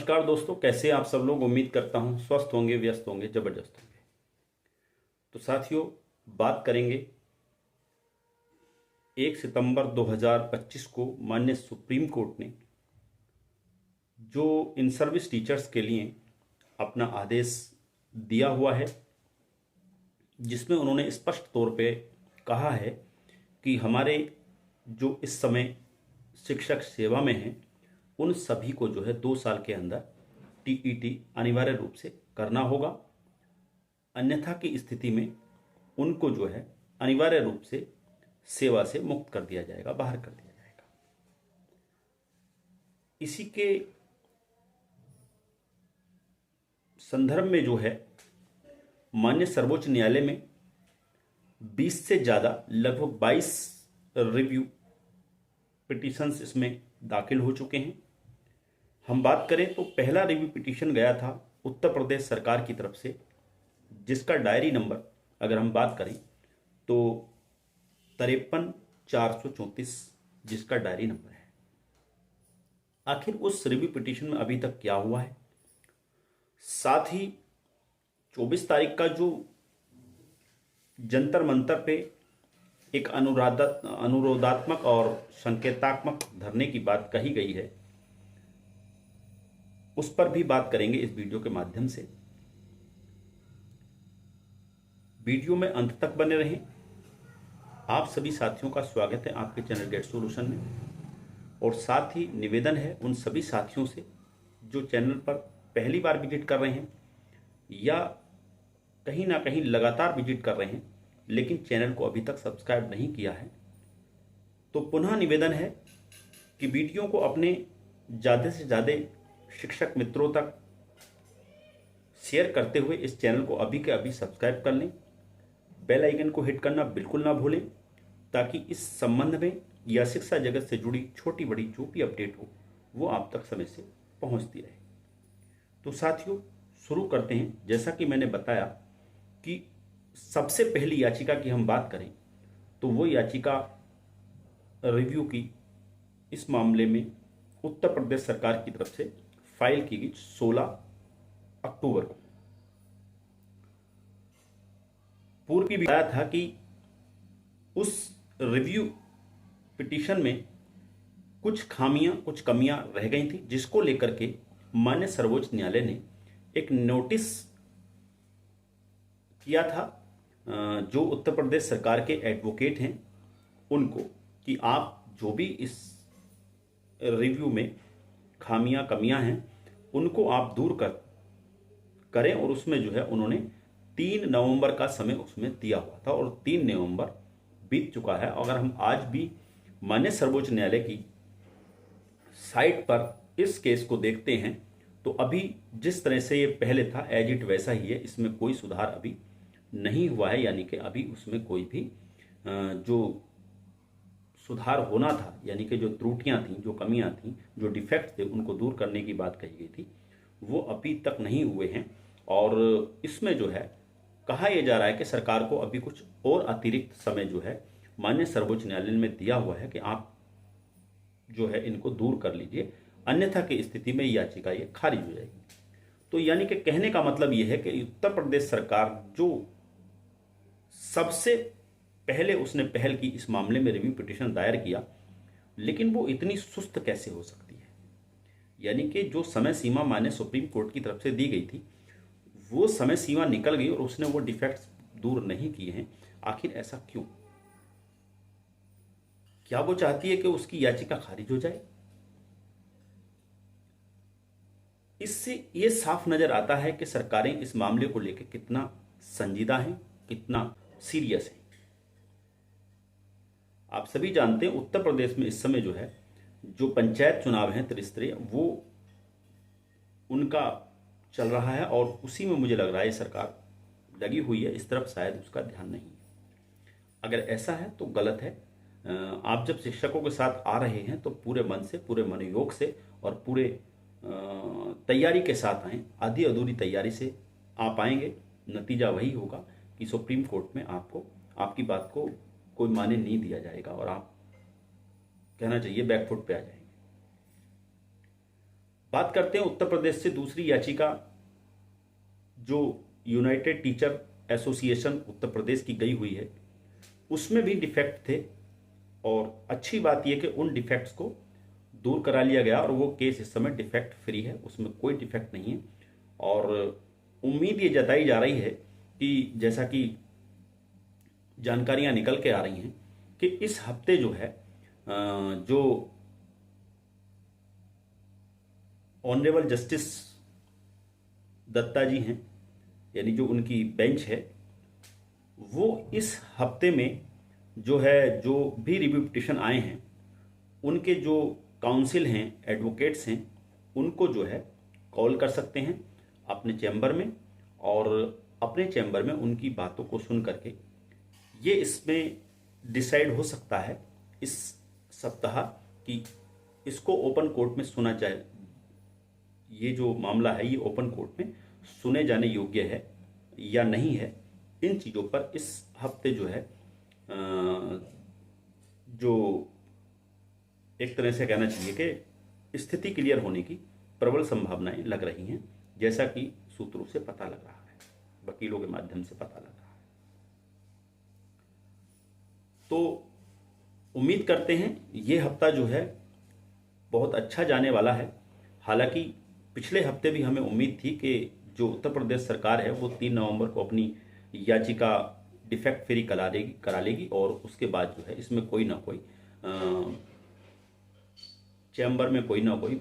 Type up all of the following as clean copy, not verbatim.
नमस्कार दोस्तों, कैसे आप सब लोग। उम्मीद करता हूं स्वस्थ होंगे, व्यस्त होंगे, जबरदस्त होंगे। तो साथियों, बात करेंगे 1 सितंबर 2025 को माननीय सुप्रीम कोर्ट ने जो इन सर्विस टीचर्स के लिए अपना आदेश दिया हुआ है, जिसमें उन्होंने स्पष्ट तौर पे कहा है कि हमारे जो इस समय शिक्षक सेवा में हैं उन सभी को जो है 2 साल के अंदर टीईटी अनिवार्य रूप से करना होगा। अन्यथा की स्थिति में उनको जो है अनिवार्य रूप से सेवा से मुक्त कर दिया जाएगा, बाहर कर दिया जाएगा। इसी के संदर्भ में जो है माननीय सर्वोच्च न्यायालय में 20 से ज़्यादा लगभग 22 रिव्यू पिटीशंस इसमें दाखिल हो चुके हैं। हम बात करें तो पहला रिव्यू पिटीशन गया था उत्तर प्रदेश सरकार की तरफ से, जिसका डायरी नंबर अगर हम बात करें तो 53,434 जिसका डायरी नंबर है। आखिर उस रिव्यू पिटीशन में अभी तक क्या हुआ है, साथ ही 24 तारीख का जो जंतर मंतर पे एक अनुरोधात्मक और संकेतात्मक धरने की बात कही गई है, उस पर भी बात करेंगे इस वीडियो के माध्यम से। वीडियो में अंत तक बने रहें। आप सभी साथियों का स्वागत है आपके चैनल गेट सॉल्यूशन में, और साथ ही निवेदन है उन सभी साथियों से जो चैनल पर पहली बार विजिट कर रहे हैं या कहीं ना कहीं लगातार विजिट कर रहे हैं लेकिन चैनल को अभी तक सब्सक्राइब नहीं किया है, तो पुनः निवेदन है कि वीडियो को अपने ज़्यादा से ज़्यादा शिक्षक मित्रों तक शेयर करते हुए इस चैनल को अभी के अभी सब्सक्राइब कर लें। बेल आइकन को हिट करना बिल्कुल ना भूलें, ताकि इस संबंध में या शिक्षा जगत से जुड़ी छोटी बड़ी जो भी अपडेट हो वो आप तक समय से पहुंचती रहे। तो साथियों, शुरू करते हैं। जैसा कि मैंने बताया कि सबसे पहली याचिका की हम बात करें तो वो याचिका रिव्यू की इस मामले में उत्तर प्रदेश सरकार की तरफ से फाइल की गई 16 अक्टूबर को। पूर्व भी बताया था कि उस रिव्यू पिटीशन में कुछ खामियां, कुछ कमियां रह गई थी, जिसको लेकर के माननीय सर्वोच्च न्यायालय ने एक नोटिस किया था जो उत्तर प्रदेश सरकार के एडवोकेट हैं उनको, कि आप जो भी इस रिव्यू में खामियां कमियां हैं उनको आप दूर करें। और उसमें जो है उन्होंने 3 नवंबर का समय उसमें दिया हुआ था और 3 नवंबर बीत चुका है। अगर हम आज भी माननीय सर्वोच्च न्यायालय की साइट पर इस केस को देखते हैं तो अभी जिस तरह से ये पहले था एज इट वैसा ही है, इसमें कोई सुधार अभी नहीं हुआ है। यानी कि अभी उसमें कोई भी जो सुधार होना था, यानी कि जो त्रुटियां थी, जो कमियां थी, जो डिफेक्ट थे, उनको दूर करने की बात कही गई थी, वो अभी तक नहीं हुए हैं। और इसमें जो है कहा यह जा रहा है कि सरकार को अभी कुछ और अतिरिक्त समय जो है माननीय सर्वोच्च न्यायालय में दिया हुआ है कि आप जो है इनको दूर कर लीजिए, अन्यथा की स्थिति में याचिका ये खारिज हो जाएगी। तो यानी कि कहने का मतलब यह है कि उत्तर प्रदेश सरकार जो सबसे पहले उसने पहल की इस मामले में रिव्यू पिटीशन दायर किया, लेकिन वो इतनी सुस्त कैसे हो सकती है। यानी कि जो समय सीमा माने सुप्रीम कोर्ट की तरफ से दी गई थी वो समय सीमा निकल गई और उसने वो डिफेक्ट्स दूर नहीं किए हैं। आखिर ऐसा क्यों? क्या वो चाहती है कि उसकी याचिका खारिज हो जाए? इससे ये साफ नजर आता है कि सरकारें इस मामले को लेकर कितना संजीदा हैं, कितना सीरियस है। आप सभी जानते हैं उत्तर प्रदेश में इस समय जो है जो पंचायत चुनाव हैं त्रिस्तरीय, वो उनका चल रहा है और उसी में मुझे लग रहा है सरकार लगी हुई है। इस तरफ शायद उसका ध्यान नहीं है। अगर ऐसा है तो गलत है। आप जब शिक्षकों के साथ आ रहे हैं तो पूरे मन से, पूरे मनोयोग से और पूरे तैयारी के साथ आएँ। आधी अधूरी तैयारी से आप आएंगे, नतीजा वही होगा कि सुप्रीम कोर्ट में आपको आपकी बात को कोई माने नहीं दिया जाएगा और आप कहना चाहिए बैकफुट पे आ जाएंगे। बात करते हैं उत्तर प्रदेश से दूसरी याचिका जो United teacher association Uttar Pradesh की गई हुई है, उसमें भी डिफेक्ट थे और अच्छी बात यह कि उन डिफेक्ट्स को दूर करा लिया गया और वो केस इस समय डिफेक्ट फ्री है, उसमें कोई डिफेक्ट नहीं है। और उम्मीद ये जताई जा रही है कि जैसा कि जानकारियां निकल के आ रही हैं कि इस हफ्ते जो है जो ऑनरेबल जस्टिस दत्ता जी हैं, यानी जो उनकी बेंच है, वो इस हफ्ते में जो है जो भी रिव्यू पिटिशन आए हैं उनके जो काउंसिल हैं, एडवोकेट्स हैं, उनको जो है कॉल कर सकते हैं अपने चैम्बर में और अपने चैम्बर में उनकी बातों को सुन करके ये इसमें डिसाइड हो सकता है इस सप्ताह कि इसको ओपन कोर्ट में सुना जाए, ये जो मामला है ये ओपन कोर्ट में सुने जाने योग्य है या नहीं है। इन चीज़ों पर इस हफ्ते जो है जो एक तरह से कहना चाहिए कि स्थिति क्लियर होने की प्रबल संभावनाएं लग रही हैं, जैसा कि सूत्रों से पता लग रहा है, वकीलों के माध्यम से पता लग रहा है। तो उम्मीद करते हैं ये हफ्ता जो है बहुत अच्छा जाने वाला है। हालांकि पिछले हफ्ते भी हमें उम्मीद थी कि जो उत्तर प्रदेश सरकार है वो 3 नवंबर को अपनी याचिका डिफेक्ट फ्री करा लेगी और उसके बाद जो है इसमें कोई ना कोई चैम्बर में कोई ना कोई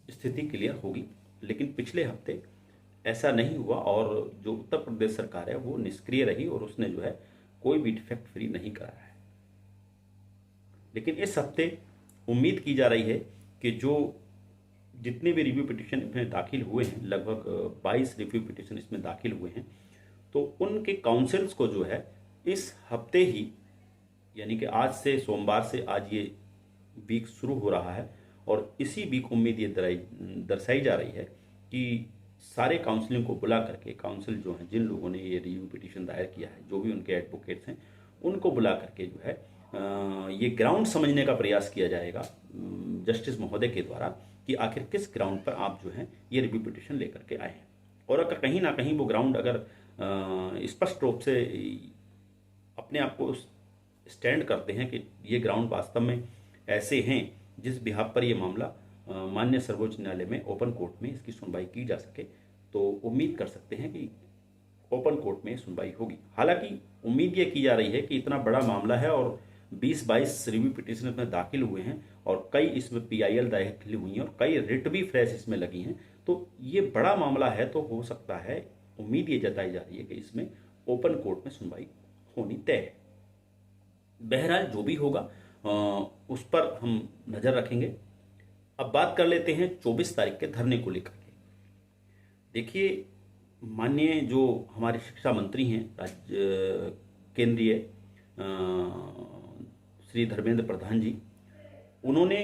स्थिति क्लियर होगी। लेकिन पिछले हफ्ते ऐसा नहीं हुआ और जो उत्तर प्रदेश सरकार है वो निष्क्रिय रही और उसने जो है कोई भी डिफेक्ट फ्री नहीं कराया है। लेकिन इस हफ्ते उम्मीद की जा रही है कि जो जितने भी रिव्यू पिटिशन इसमें दाखिल हुए हैं, लगभग 22 रिव्यू पिटिशन इसमें दाखिल हुए हैं, तो उनके काउंसिल्स को जो है इस हफ्ते ही, यानी कि आज से सोमवार से आज ये वीक शुरू हो रहा है और इसी वीक उम्मीद ये दर्शाई जा रही है कि सारे काउंसिलिंग को बुला करके काउंसिल जो हैं, जिन लोगों ने ये रिव्यू पिटिशन दायर किया है, जो भी उनके एडवोकेट्स हैं, उनको बुला करके जो है ये ग्राउंड समझने का प्रयास किया जाएगा जस्टिस महोदय के द्वारा कि आखिर किस ग्राउंड पर आप जो है ये रिव्यू पिटिशन लेकर के आए हैं। और अगर कहीं ना कहीं वो ग्राउंड अगर स्पष्ट रूप से अपने आप को स्टैंड करते हैं कि ये ग्राउंड वास्तव में ऐसे हैं जिस बिहाफ पर ये मामला माननीय सर्वोच्च न्यायालय में ओपन कोर्ट में इसकी सुनवाई की जा सके, तो उम्मीद कर सकते हैं कि ओपन कोर्ट में सुनवाई होगी। हालांकि उम्मीद ये की जा रही है कि इतना बड़ा मामला है और 20-22 रिव्यू पिटिशन इसमें दाखिल हुए हैं और कई इसमें PIL दाखिल हुई हैं और कई रिट भी फ्रेश इसमें लगी हैं, तो ये बड़ा मामला है। तो हो सकता है, उम्मीद ये जताई जा रही है कि इसमें ओपन कोर्ट में सुनवाई होनी तय है। बहरहाल जो भी होगा उस पर हम नज़र रखेंगे। अब बात कर लेते हैं 24 तारीख के धरने को लेकर के। देखिए, माननीय जो हमारे शिक्षा मंत्री हैं राज्य केंद्रीय श्री धर्मेंद्र प्रधान जी, उन्होंने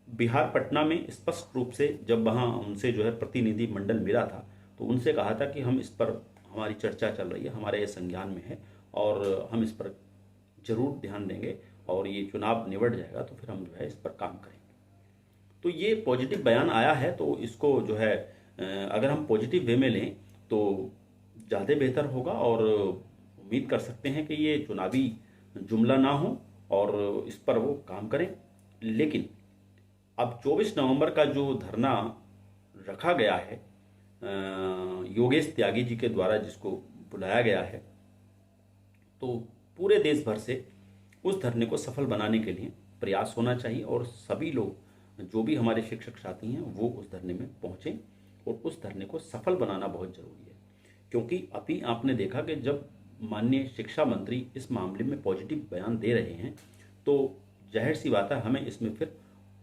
बिहार पटना में स्पष्ट रूप से जब वहाँ उनसे जो है प्रतिनिधि मंडल मिला था तो उनसे कहा था कि हम इस पर, हमारी चर्चा चल रही है, हमारे ये संज्ञान में है और हम इस पर जरूर ध्यान देंगे और ये चुनाव निबट जाएगा तो फिर हम जो है इस पर काम करेंगे। तो ये पॉजिटिव बयान आया है, तो इसको जो है अगर हम पॉजिटिव वे में लें तो ज़्यादा बेहतर होगा और उम्मीद कर सकते हैं कि ये चुनावी जुमला ना हो और इस पर वो काम करें। लेकिन अब 24 नवंबर का जो धरना रखा गया है योगेश त्यागी जी के द्वारा, जिसको बुलाया गया है, तो पूरे देश भर से उस धरने को सफल बनाने के लिए प्रयास होना चाहिए और सभी लोग, जो भी हमारे शिक्षक साथी हैं, वो उस धरने में पहुंचें और उस धरने को सफल बनाना बहुत जरूरी है। क्योंकि अभी आपने देखा कि जब माननीय शिक्षा मंत्री इस मामले में पॉजिटिव बयान दे रहे हैं तो जाहिर सी बात है हमें इसमें फिर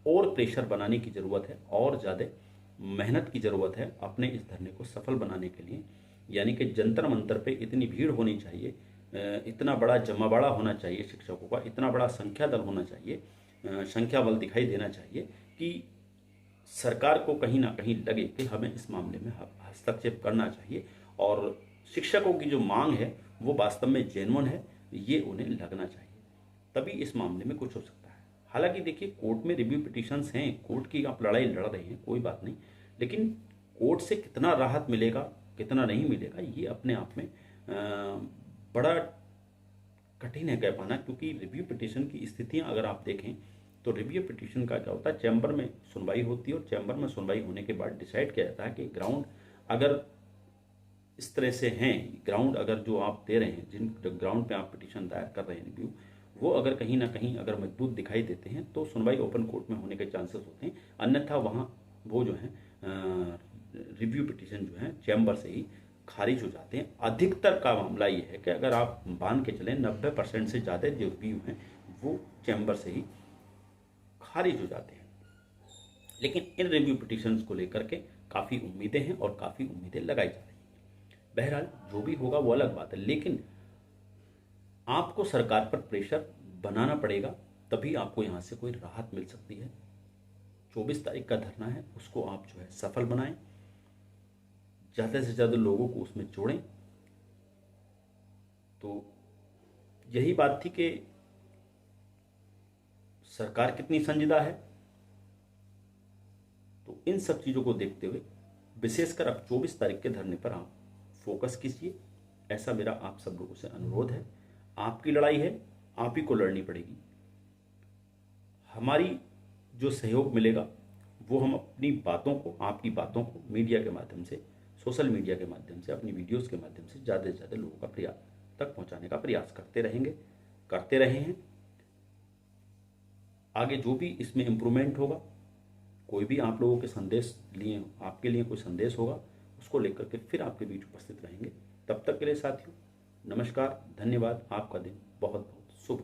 और प्रेशर बनाने की ज़रूरत है और ज़्यादा मेहनत की ज़रूरत है अपने इस धरने को सफल बनाने के लिए। यानी कि जंतर मंतर पे इतनी भीड़ होनी चाहिए, इतना बड़ा जमावड़ा होना चाहिए शिक्षकों का, इतना बड़ा संख्या दल होना चाहिए, संख्या बल दिखाई देना चाहिए कि सरकार को कहीं ना कहीं लगे कि हमें इस मामले में हस्तक्षेप करना चाहिए और शिक्षकों की जो मांग है वो वास्तव में जेन्युइन है, ये उन्हें लगना चाहिए, तभी इस मामले में कुछ हो सकता है। हालांकि देखिए कोर्ट में रिव्यू पिटिशंस हैं, कोर्ट की आप लड़ाई लड़ रहे हैं, कोई बात नहीं, लेकिन कोर्ट से कितना राहत मिलेगा कितना नहीं मिलेगा ये अपने आप में बड़ा कठिन है कह पाना, क्योंकि रिव्यू पिटिशन की स्थितियां अगर आप देखें तो रिव्यू पिटिशन का क्या होता है, चैम्बर में सुनवाई होती है और चैम्बर में सुनवाई होने के बाद डिसाइड किया जाता है कि ग्राउंड अगर इस तरह से हैं, ग्राउंड अगर जो आप दे रहे हैं, जिन ग्राउंड पे आप पिटीशन दायर कर रहे हैं रिव्यू, वो अगर कहीं ना कहीं अगर मजबूत दिखाई देते हैं तो सुनवाई ओपन कोर्ट में होने के चांसेस होते हैं, अन्यथा वहाँ वो जो है रिव्यू पिटीशन जो है चैम्बर से ही खारिज हो जाते हैं। अधिकतर का मामला ये है कि अगर आप मान के चलें 90% से ज़्यादा जो रिव्यू हैं वो चैम्बर से ही खारिज हो जाते हैं। लेकिन इन रिव्यू पिटीशंस को लेकर के काफ़ी उम्मीदें हैं और काफ़ी उम्मीदें लगाई जा रही हैं। बहरहाल जो भी होगा वो अलग बात है, लेकिन आपको सरकार पर प्रेशर बनाना पड़ेगा, तभी आपको यहाँ से कोई राहत मिल सकती है। 24 तारीख का धरना है, उसको आप जो है सफल बनाएं, ज़्यादा से ज़्यादा लोगों को उसमें जोड़ें। तो यही बात थी कि सरकार कितनी संजीदा है, तो इन सब चीज़ों को देखते हुए विशेषकर अब 24 तारीख के धरने पर आप फोकस कीजिए, ऐसा मेरा आप सब लोगों से अनुरोध है। आपकी लड़ाई है, आप ही को लड़नी पड़ेगी। हमारी जो सहयोग मिलेगा वो हम अपनी बातों को, आपकी बातों को मीडिया के माध्यम से, सोशल मीडिया के माध्यम से, अपनी वीडियोस के माध्यम से ज़्यादा से ज़्यादा लोगों का प्रयास तक पहुंचाने का प्रयास करते रहेंगे, करते रहे हैं। आगे जो भी इसमें इम्प्रूवमेंट होगा, कोई भी आप लोगों के संदेश लिए, आपके लिए कोई संदेश होगा, उसको लेकर के फिर आपके बीच उपस्थित रहेंगे। तब तक के लिए साथियों नमस्कार, धन्यवाद। आपका दिन बहुत बहुत शुभ।